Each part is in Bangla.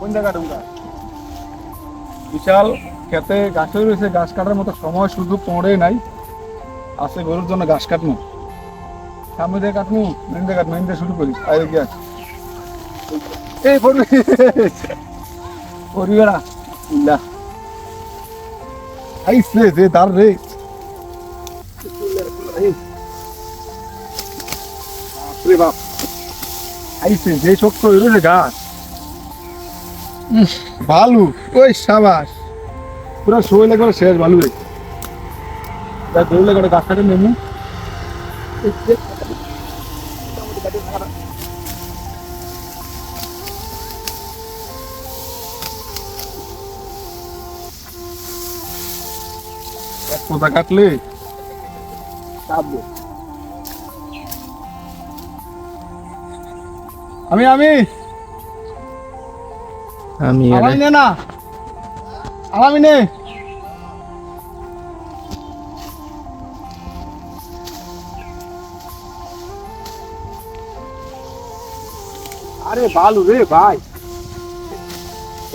কোন জায়গা তোমরা বিশাল খেতে গাছ রয়েছে, গাছ কাটার মতো সময় শুধু পড়ে নাই, আছে গরুর জন্য ঘাস কাটমু। সামনে দিয়ে কাটমু, মেন দিয়ে কাটমু, মেন দিয়ে শুরু করি। আয় গিয়া এই পরিবেড়া ইল্লা আইসলে যে দার রে বাপরে বাপ, আইসে যে শক্ত রয়েছে গাছ। ভালু ওই সাবাস, পুরা শরীরে করে শেষ ভালু রে। দৌড়লে করে গাছ কাটে নেমু। এক পোতা কাটলে আমি আমি আমি আলামি নে না, আলামি নে। আরে বালু রে ভাই,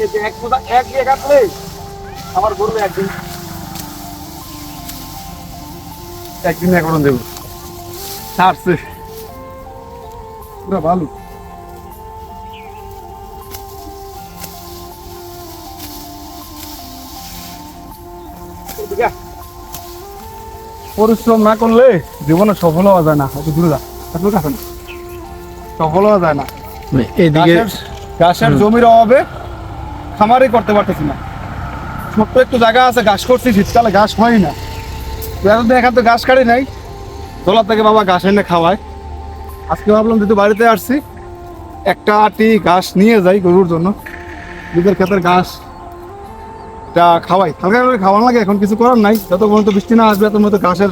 এই যে এক পোতা এক দিয়ে কাটলে আমার গরু একদিন একদিন দেবো ছাড়ছে পুরা ভালো। পরিশ্রম না করলে জীবনে সফল হওয়া যায় না। সফল হওয়া যায় না। এদিকে ঘাসের জমির অভাবে খামারই করতে পারতেছি না। ছোট্ট একটু জায়গা আছে, ঘাস করছি, শীতকালে ঘাস হয় না। এতদিন এখান তো ঘাস কাটি নাই, দোলার থেকে বাবা ঘাস এনে খাওয়ায়। আজকে ভাবলাম যেহেতু বাড়িতে আসছি, একটা আটি ঘাস নিয়ে যাই গরুর জন্য, নিজের ক্ষেতের ঘাস এটা খাওয়াই। হালকা করে খাওয়ানো লাগে, এখন কিছু করার নাই। যত পর্যন্ত বৃষ্টি না আসবে তত মতো ঘাসের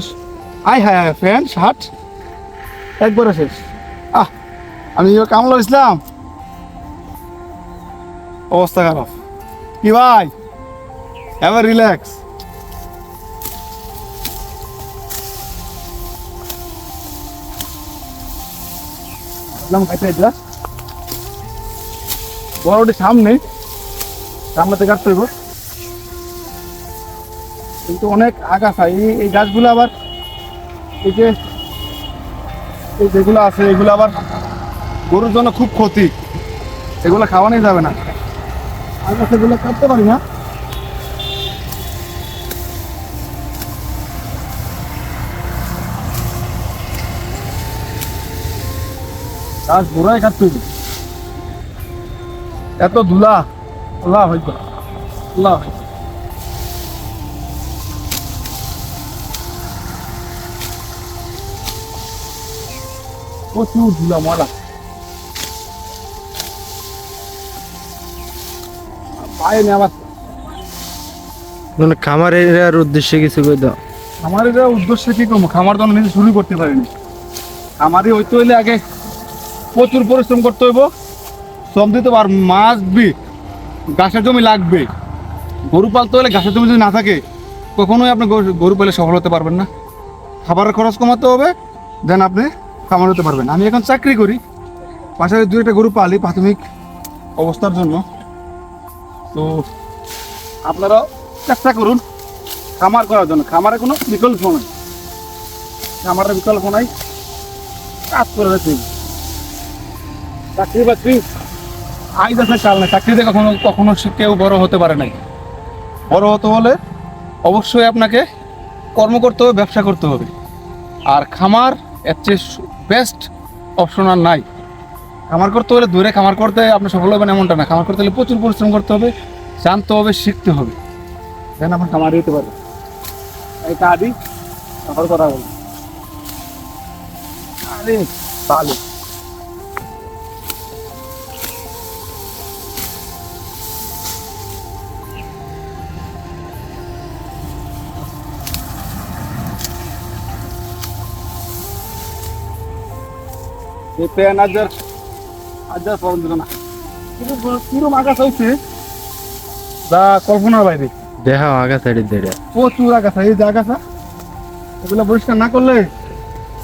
আয় হায় হায় ফ্যান শার্ট একবারে শেষ। আমি কামরুল ইসলাম, অবস্থা খারাপ। কি ভাই, এবার রিল্যাক্স। বড়টি সামনে সামনেতে কাটতে হইব, কিন্তু অনেক আগাছা। এই গাছগুলো আবার এই যে যেগুলো আছে এগুলো আবার গরুর জন্য খুব ক্ষতি, এগুলো খাওয়ানোই যাবে না। আগাছা এগুলো কাটতে পারি না। গাছ গোড়ায় কাটতে হইবে, এত ধুলা। আল্লাহ হইতো আল্লাহ, প্রচুর ধুলা ময়লা। পায়ে নেওয়া মানে খামারের উদ্দেশ্যে কিছু কই দাও। আমার এটা উদ্দেশ্য কি করবো, খামার তো নিজে শুরু করতে পারিনি। খামারই হইতে হইলে আগে প্রচুর পরিশ্রম করতে হইব, শ্রম দিতে পার, মাছ বি ঘাসের জমি লাগবে। গরু পালতে হলে ঘাসের জমি যদি না থাকে কখনোই আপনি গরু পালে সফল হতে পারবেন না। খাবারের খরচ কমাতে হবে, দেন আপনি খামার হতে পারবেন। আমি এখন চাকরি করি, পাশাপাশি দু একটা গরু পালি প্রাথমিক অবস্থার জন্য। তো আপনারাও চেষ্টা করুন খামার করার জন্য। খামারে কোনো বিকল্প নাই, খামারের বিকল্প নাই, কাজ করে রেখে। চাকরি বাকরি আইজ আছে কাল নাই, চাকরিতে কখনো কখনো কেউ বড় হতে পারে নাই। বড় হতে হলে অবশ্যই আপনাকে কর্ম করতে হবে, ব্যবসা করতে হবে। আর খামার এর চেয়ে বেস্ট অপশন আর নাই। খামার করতে হলে দূরে খামার করতে আপনি সফল হবেন এমনটা না। খামার করতে হলে প্রচুর পরিশ্রম করতে হবে, জানতে হবে, শিখতে হবে, যেন আপনার খামার দিতে পারবে। এই কাজই সফল করা বলি। আরে ভালো এই প্যান আজার ফর্ম দিল না, কিন্তু কিরম আগাছা হয়েছে যা কল্পনার বাইরে। দেখা আগা সাইডে দেড়ে প্রচুর আগাছা, এই যে আগাছা এগুলো পরিষ্কার না করলে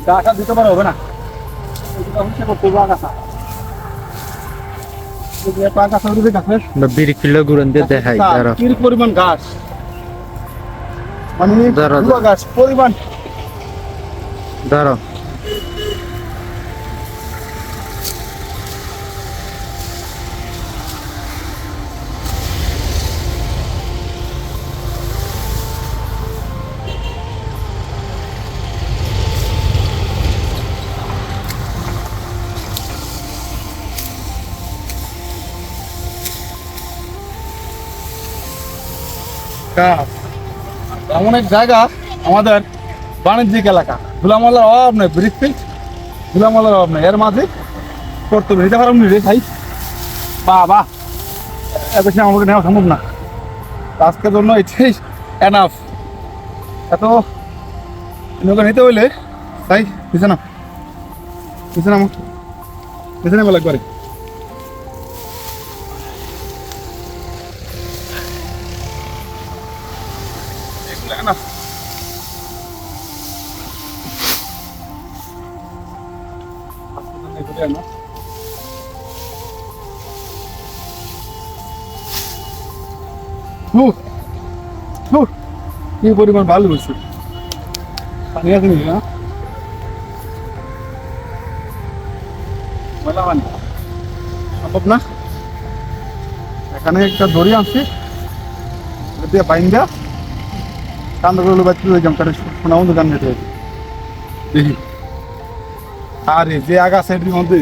গাছা দিতে পারা হবে না। এগুলো পরিষ্কার করতে হবে আগাছা। গাছ গাছের বিড়ি ফিল্ড ঘুরেন দিয়ে দেখাই দাঁড়াও কি পরিমাণ গাছ, মানে দাঁড়াও, পুরো গাছ পরিমাণ। দাঁড়াও গাছ এমন এক জায়গা আমাদের বাণিজ্যিক এলাকা, ধুলামলার অভাব নেই, বৃষ্টি ধুলামলার অভাব নেই, এর মাঝে করতে হবে, নিতে পারব রে ভাই। বাহ বাহ, এত বেশি আমাকে নেওয়া সম্ভব না, আজকের জন্য এটাই এনাফ। এত নৌকা নিতে হইলে তাই নিচে নাম, নিচে নাম, নিচে নামা লাগবে। এনাফ কি পরিমাণ ভালো হয়েছে, পানি আছে নাকি না? ময়লা পানি সম্ভব না। এখানে একটা দড়ি আনছি, দিয়ে বাইন্দা কান্দগুলো বাচ্চা হয়ে যাম, তাহলে শোনা বন্ধু গান গেতে দেখি। আরে যে আগা সাইডের মধ্যে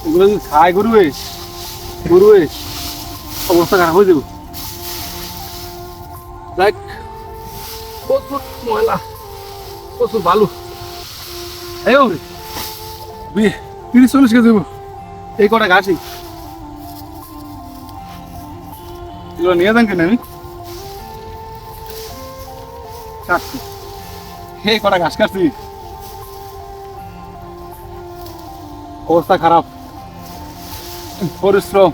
এগুলো যদি খায় গরুয়ে অবস্থা খারাপ হয়ে যাবো। দেখ প্রচুর ময়লা, প্রচুর বালু, 30-40 কেজি এই কটা গাছই, এগুলো নিয়ে যান কেন আমি কাটছি, এই কটা ঘাস কাটছি, অবস্থা খারাপ, পরিশ্রম,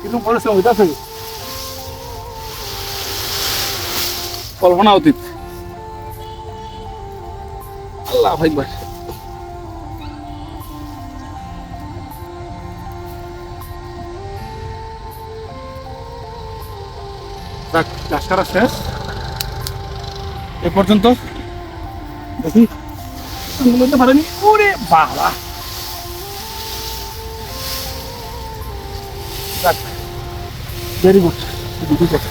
কিন্তু পরিশ্রম হইতেছে কল্পনা অতীত। আল্লাহ ভাই ভাই, ঘাস কাটা শেষ এ পর্যন্ত, দেখি বলতে পারেনি। ওরে বাবা, ভেরি গুড, ঠিক আছে।